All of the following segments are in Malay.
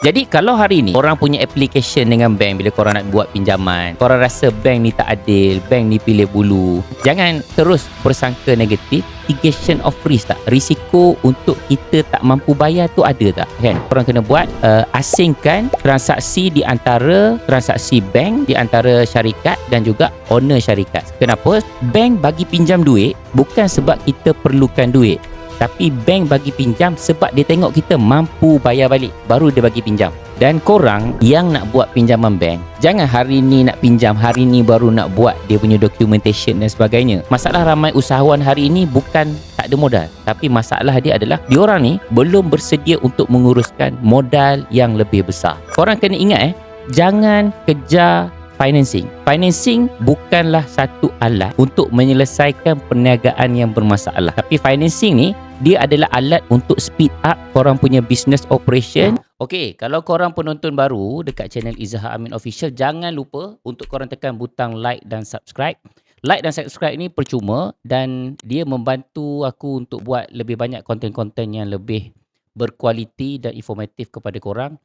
Jadi kalau hari ni korang punya application dengan bank, bila korang nak buat pinjaman, korang rasa bank ni tak adil, bank ni pilih bulu, jangan terus bersangka negatif. Mitigation of risk tak? Risiko untuk kita tak mampu bayar tu ada tak? Kan? Korang kena buat asingkan transaksi di antara transaksi bank, di antara syarikat dan juga owner syarikat. Kenapa? Bank bagi pinjam duit bukan sebab kita perlukan duit, tapi bank bagi pinjam sebab dia tengok kita mampu bayar balik, baru dia bagi pinjam. Dan korang yang nak buat pinjaman bank, jangan hari ni nak pinjam, hari ni baru nak buat dia punya documentation dan sebagainya. Masalah ramai usahawan hari ini bukan tak ada modal, tapi masalah dia adalah diorang ni belum bersedia untuk menguruskan modal yang lebih besar. Korang kena ingat jangan kejar financing. Financing bukanlah satu alat untuk menyelesaikan perniagaan yang bermasalah. Tapi financing ni, dia adalah alat untuk speed up korang punya business operation. Okey, kalau korang penonton baru dekat channel Izhar Amin Official, jangan lupa untuk korang tekan butang like dan subscribe. Like dan subscribe ni percuma dan dia membantu aku untuk buat lebih banyak konten-konten yang lebih berkualiti dan informatif kepada korang.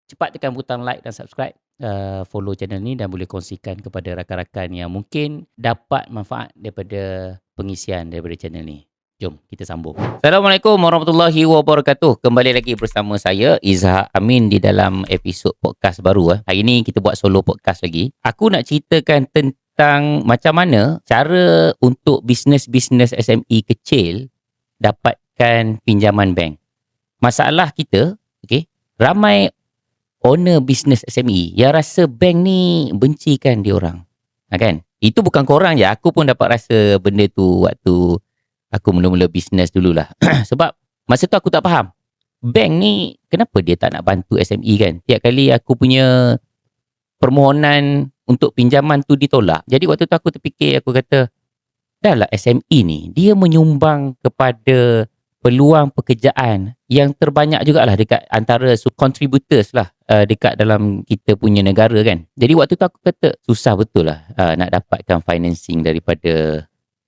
Cepat tekan butang like dan subscribe, follow channel ni dan boleh kongsikan kepada rakan-rakan yang mungkin dapat manfaat daripada pengisian daripada channel ni. Jom kita sambung. Assalamualaikum warahmatullahi wabarakatuh. Kembali lagi bersama saya Izhar Amin di dalam episod podcast baru. Hari ni kita buat solo podcast lagi. Aku nak ceritakan tentang macam mana cara untuk bisnes-bisnes SME kecil dapatkan pinjaman bank. Masalah kita, ramai owner bisnes SME yang rasa bank ni bencikan dia orang. Kan? Itu bukan korang je. Aku pun dapat rasa benda tu waktu aku mula-mula bisnes dululah. Sebab masa tu aku tak faham. Bank ni kenapa dia tak nak bantu SME kan? Tiap kali aku punya permohonan untuk pinjaman tu ditolak. Jadi waktu tu aku terfikir, aku kata, dah lah SME ni, dia menyumbang kepada peluang pekerjaan yang terbanyak jugalah dekat antara contributors lah dekat dalam kita punya negara kan. Jadi waktu tu aku kata susah betul lah nak dapatkan financing daripada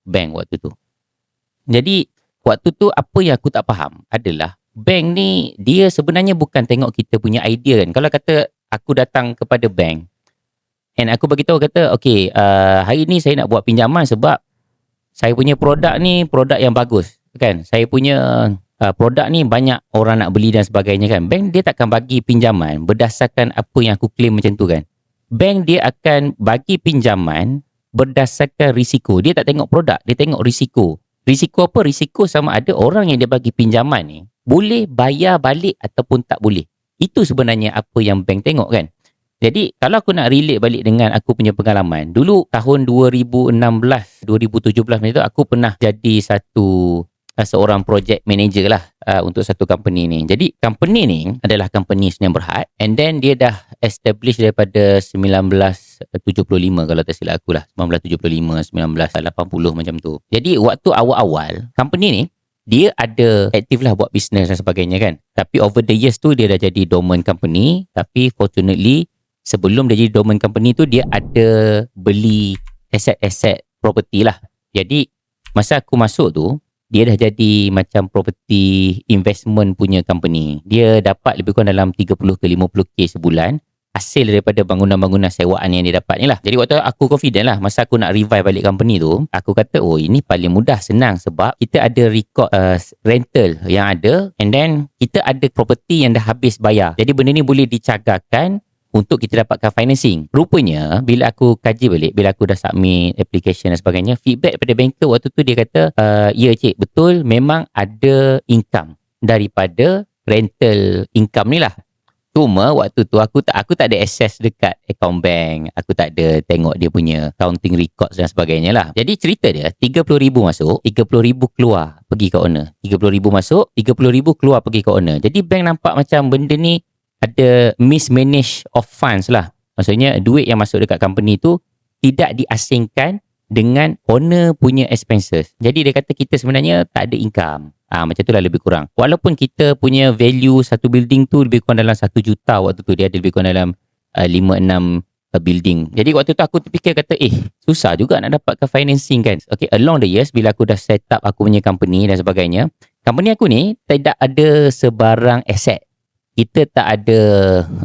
bank waktu tu. Jadi waktu tu apa yang aku tak faham adalah bank ni dia sebenarnya bukan tengok kita punya idea kan. Kalau kata aku datang kepada bank and aku beritahu kata okay, hari ni saya nak buat pinjaman sebab saya punya produk ni produk yang bagus kan. Saya punya produk ni banyak orang nak beli dan sebagainya kan. Bank dia takkan bagi pinjaman berdasarkan apa yang aku claim macam tu kan. Bank dia akan bagi pinjaman berdasarkan risiko. Dia tak tengok produk, dia tengok risiko. Risiko apa? Risiko sama ada orang yang dia bagi pinjaman ni boleh bayar balik ataupun tak boleh. Itu sebenarnya apa yang bank tengok kan. Jadi kalau aku nak relate balik dengan aku punya pengalaman, dulu tahun 2016, 2017 macam tu aku pernah jadi seorang project manager lah untuk satu company ni. Jadi company ni adalah company Sdn Bhd and then dia dah establish daripada 1975 kalau tak silap aku lah. 1975, 1980 macam tu. Jadi waktu awal-awal company ni dia ada aktif lah buat bisnes dan sebagainya kan. Tapi over the years tu dia dah jadi dormant company. Tapi fortunately sebelum dia jadi dormant company tu dia ada beli aset-aset property lah. Jadi masa aku masuk tu dia dah jadi macam property investment punya company. Dia dapat lebih kurang dalam 30 ke 50k sebulan hasil daripada bangunan-bangunan sewaan yang dia dapat ni lah. Jadi waktu aku confident lah masa aku nak revive balik company tu, aku kata oh ini paling mudah, senang sebab kita ada record rental yang ada and then kita ada property yang dah habis bayar. Jadi benda ni boleh dicagarkan untuk kita dapatkan financing. Rupanya bila aku kaji balik, bila aku dah submit application dan sebagainya, feedback daripada banker waktu tu dia kata ya cik, betul memang ada income daripada rental income ni lah. Cuma waktu tu aku tak ada access dekat account bank, aku tak ada tengok dia punya counting records dan sebagainya lah. Jadi cerita dia 30,000 masuk, 30,000 keluar pergi ke owner. 30,000 masuk, 30,000 keluar pergi ke owner. Jadi bank nampak macam benda ni ada mismanage of funds lah. Maksudnya duit yang masuk dekat company tu tidak diasingkan dengan owner punya expenses. Jadi dia kata kita sebenarnya tak ada income. Macam tu lah lebih kurang. Walaupun kita punya value satu building tu lebih kurang dalam 1 juta waktu tu. Dia ada lebih kurang dalam 5-6 building. Jadi waktu tu aku terfikir kata susah juga nak dapatkan financing kan. Okay, along the years bila aku dah set up aku punya company dan sebagainya, company aku ni tidak ada sebarang aset kita tak ada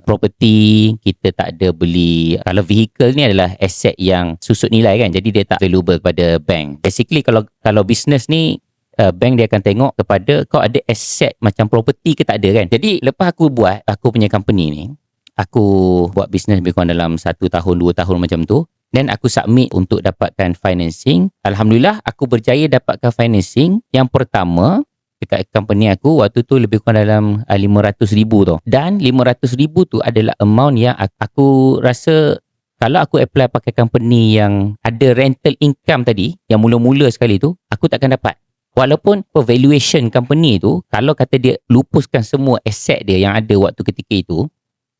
property, kita tak ada beli. Kalau vehicle ni adalah aset yang susut nilai kan, jadi dia tak valuable pada bank. Basically kalau business ni, bank dia akan tengok kepada kau ada aset macam property ke tak ada kan. Jadi lepas aku buat aku punya company ni, aku buat business lebih kurang dalam 1 tahun 2 tahun macam tu, dan aku submit untuk dapatkan financing. Alhamdulillah aku berjaya dapatkan financing. Yang pertama dekat company aku waktu tu lebih kurang dalam 500,000 tau. Dan 500,000 tu adalah amount yang aku rasa kalau aku apply pakai company yang ada rental income tadi, yang mula-mula sekali tu, aku takkan dapat. Walaupun valuation company tu, kalau kata dia lupuskan semua aset dia yang ada waktu ketika itu,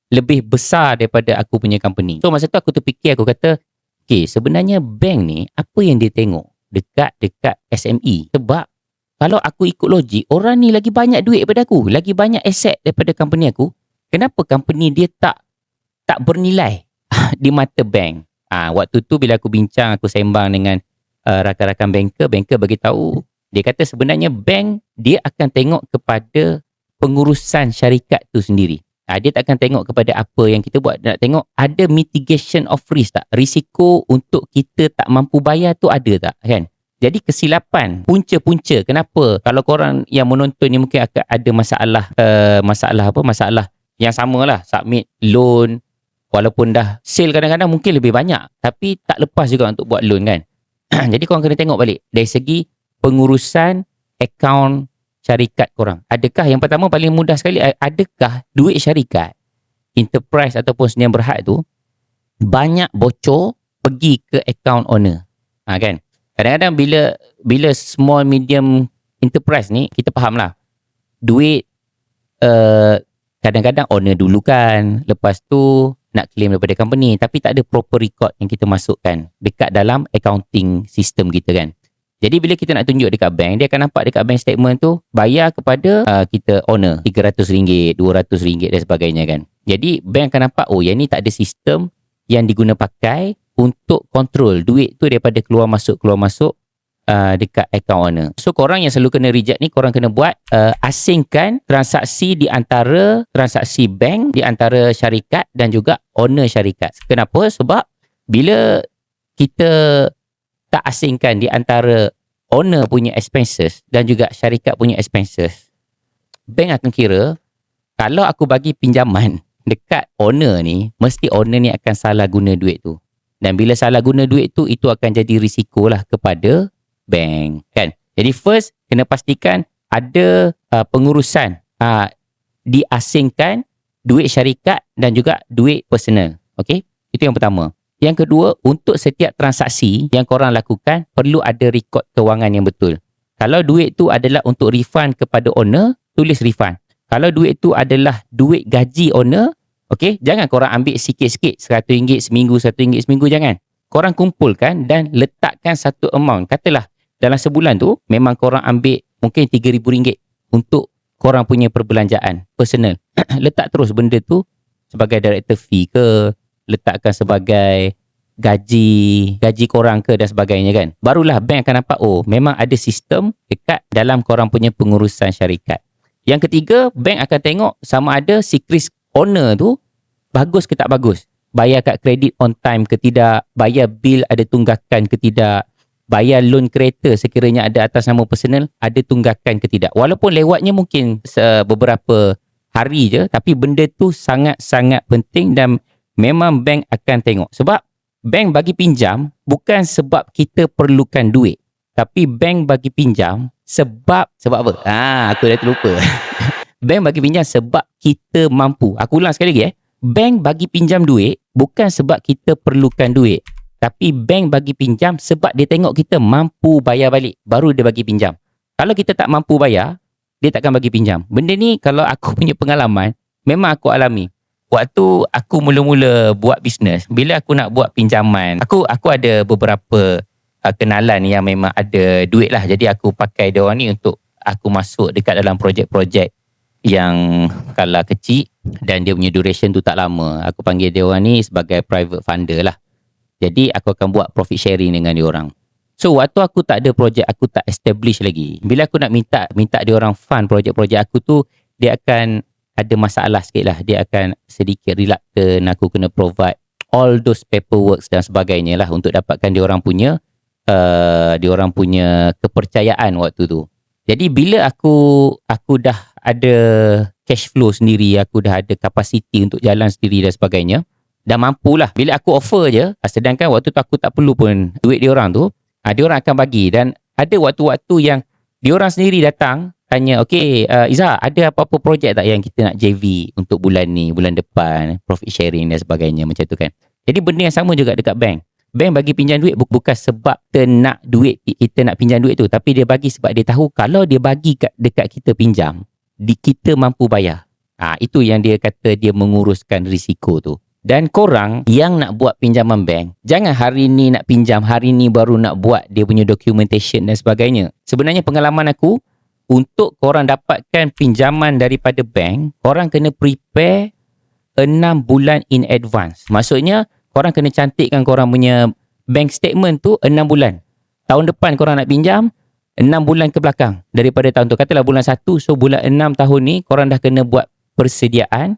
lebih besar daripada aku punya company. So masa tu aku terfikir, aku kata, okay, sebenarnya bank ni apa yang dia tengok dekat SME? Sebab kalau aku ikut logik, orang ni lagi banyak duit daripada aku, lagi banyak aset daripada company aku. Kenapa company dia tak bernilai di mata bank? Waktu tu bila aku bincang, aku sembang dengan rakan-rakan banker bagi tahu, dia kata sebenarnya bank dia akan tengok kepada pengurusan syarikat tu sendiri. Dia tak akan tengok kepada apa yang kita buat. Dia nak tengok ada mitigation of risk tak? Risiko untuk kita tak mampu bayar tu ada tak? Kan? Jadi kesilapan, punca-punca kenapa kalau korang yang menonton ni mungkin akan ada masalah yang sama lah, submit loan walaupun dah sale kadang-kadang mungkin lebih banyak tapi tak lepas juga untuk buat loan kan. Jadi korang kena tengok balik dari segi pengurusan akaun syarikat korang. Adakah yang pertama paling mudah sekali, adakah duit syarikat, enterprise ataupun senyam berhad tu banyak bocor pergi ke akaun owner? Kan? Kadang-kadang bila small medium enterprise ni, kita faham lah duit kadang-kadang owner dulu kan, lepas tu nak claim daripada company, tapi tak ada proper record yang kita masukkan dekat dalam accounting system kita kan. Jadi bila kita nak tunjuk dekat bank, dia akan nampak dekat bank statement tu bayar kepada kita owner RM300, RM200 dan sebagainya kan. Jadi bank akan nampak, oh yang ni tak ada sistem yang diguna pakai untuk kontrol duit tu daripada keluar masuk dekat account owner. So korang yang selalu kena reject ni, korang kena buat asingkan transaksi di antara transaksi bank, di antara syarikat dan juga owner syarikat. Kenapa? Sebab bila kita tak asingkan di antara owner punya expenses dan juga syarikat punya expenses, bank akan kira kalau aku bagi pinjaman dekat owner ni, mesti owner ni akan salah guna duit tu. Dan bila salah guna duit tu, itu akan jadi risiko lah kepada bank kan. Jadi first kena pastikan ada pengurusan diasingkan duit syarikat dan juga duit personal. Okey, itu yang pertama. Yang kedua, untuk setiap transaksi yang korang lakukan perlu ada rekod kewangan yang betul. Kalau duit tu adalah untuk refund kepada owner, tulis refund. Kalau duit tu adalah duit gaji owner, okey, jangan korang ambil sikit-sikit, RM100 seminggu, RM100 seminggu, jangan. Korang kumpulkan dan letakkan satu amount. Katalah dalam sebulan tu memang korang ambil mungkin RM3,000 untuk korang punya perbelanjaan personal. Letak terus benda tu sebagai director fee ke, letakkan sebagai gaji korang ke dan sebagainya kan. Barulah bank akan nampak, oh memang ada sistem dekat dalam korang punya pengurusan syarikat. Yang ketiga, bank akan tengok sama ada si kris owner tu bagus ke tak bagus. Bayar kad kredit on time ke tidak, bayar bil ada tunggakan ke tidak, bayar loan kereta sekiranya ada atas nama personal ada tunggakan ke tidak. Walaupun lewatnya mungkin beberapa hari je, tapi benda tu sangat-sangat penting dan memang bank akan tengok. Sebab bank bagi pinjam bukan sebab kita perlukan duit, tapi bank bagi pinjam sebab apa? Aku dah terlupa. Bank bagi pinjam sebab kita mampu. Aku ulang sekali lagi Bank bagi pinjam duit bukan sebab kita perlukan duit, tapi bank bagi pinjam sebab dia tengok kita mampu bayar balik, baru dia bagi pinjam. Kalau kita tak mampu bayar, dia takkan bagi pinjam. Benda ni kalau aku punya pengalaman, memang aku alami. Waktu aku mula-mula buat bisnes, bila aku nak buat pinjaman, aku ada beberapa kenalan yang memang ada duit lah. Jadi aku pakai diorang ni untuk aku masuk dekat dalam projek-projek yang skala kecil dan dia punya duration tu tak lama. Aku panggil dia orang ni sebagai private funder lah. Jadi aku akan buat profit sharing dengan dia orang. So waktu aku tak ada projek, aku tak establish lagi. Bila aku nak minta dia orang fund projek-projek aku tu, dia akan ada masalah sikit lah. Dia akan sedikit reluctant, aku kena provide all those paperwork dan sebagainya lah untuk dapatkan diorang punya kepercayaan waktu tu. Jadi bila aku dah ada cash flow sendiri, aku dah ada kapasiti untuk jalan sendiri dan sebagainya, dah mampulah. Bila aku offer je, sedangkan waktu tu aku tak perlu pun duit diorang tu, diorang akan bagi. Dan ada waktu-waktu yang diorang sendiri datang tanya, okay, Izzah, ada apa-apa projek tak yang kita nak JV untuk bulan ni, bulan depan, profit sharing dan sebagainya, macam tu kan. Jadi benda yang sama juga dekat bank. Bank bagi pinjam duit bukan sebab kita nak duit, kita nak pinjam duit tu, tapi dia bagi sebab dia tahu kalau dia bagi dekat kita pinjam, kita mampu bayar. Itu yang dia kata dia menguruskan risiko tu. Dan korang yang nak buat pinjaman bank, jangan hari ni nak pinjam, hari ni baru nak buat dia punya documentation dan sebagainya. Sebenarnya pengalaman aku, untuk korang dapatkan pinjaman daripada bank, korang kena prepare 6 bulan in advance. Maksudnya, korang kena cantikkan korang punya bank statement tu 6 bulan. Tahun depan korang nak pinjam, 6 bulan ke belakang daripada tahun tu. Katalah bulan 1, so bulan 6 tahun ni, korang dah kena buat persediaan.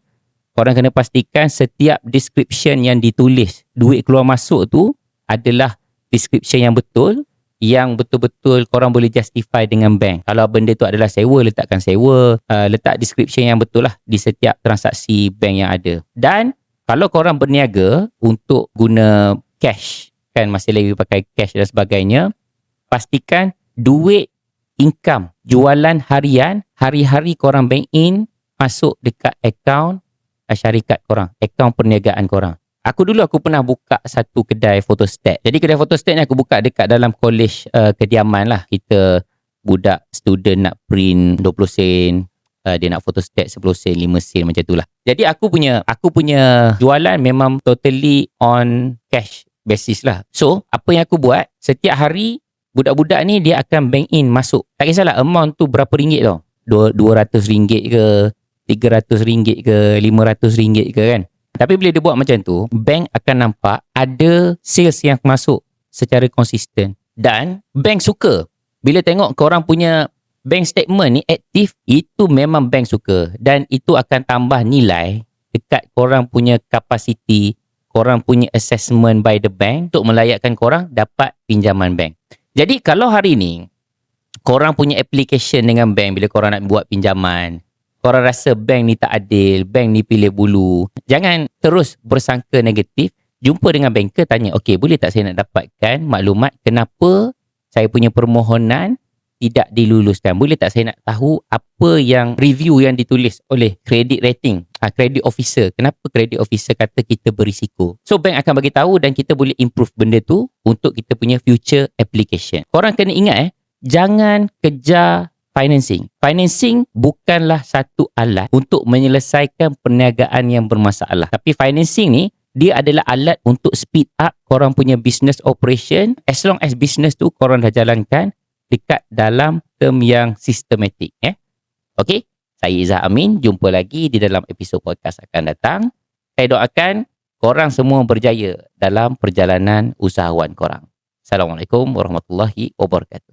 Korang kena pastikan setiap description yang ditulis, duit keluar masuk tu adalah description yang betul, yang betul-betul korang boleh justify dengan bank. Kalau benda tu adalah sewa, letakkan sewa, letak description yang betul lah di setiap transaksi bank yang ada. Dan kalau korang berniaga untuk guna cash, kan masih lagi pakai cash dan sebagainya, pastikan duit income, jualan harian, hari-hari korang bank in, masuk dekat akaun syarikat korang, akaun perniagaan korang. Aku pernah buka satu kedai photostat. Jadi kedai photostat ni aku buka dekat dalam college kediaman lah. Kita budak student nak print 20 sen, dia nak photostat 10 sen, 5 sen macam tu lah. Jadi aku punya jualan memang totally on cash basis lah. So apa yang aku buat, setiap hari budak-budak ni dia akan bank in masuk. Tak kisahlah amount tu berapa ringgit tau. RM200 ke, RM300 ke, RM500 ke kan. Tapi bila dia buat macam tu, bank akan nampak ada sales yang masuk secara konsisten. Dan bank suka. Bila tengok korang punya bank statement ni aktif, itu memang bank suka. Dan itu akan tambah nilai dekat korang punya kapasiti, korang punya assessment by the bank untuk melayakkan korang dapat pinjaman bank. Jadi kalau hari ni, korang punya application dengan bank bila korang nak buat pinjaman, korang rasa bank ni tak adil, bank ni pilih bulu, jangan terus bersangka negatif. Jumpa dengan banker, tanya, okey, boleh tak saya nak dapatkan maklumat kenapa saya punya permohonan tidak diluluskan? Boleh tak saya nak tahu apa yang review yang ditulis oleh credit rating, credit officer? Kenapa credit officer kata kita berisiko? So bank akan bagi tahu dan kita boleh improve benda tu untuk kita punya future application. Korang kena ingat jangan kejar financing. Financing bukanlah satu alat untuk menyelesaikan perniagaan yang bermasalah. Tapi financing ni, dia adalah alat untuk speed up korang punya business operation as long as business tu korang dah jalankan dekat dalam term yang sistematik. Okay? Saya Izzah Amin. Jumpa lagi di dalam episod podcast akan datang. Saya doakan korang semua berjaya dalam perjalanan usahawan korang. Assalamualaikum warahmatullahi wabarakatuh.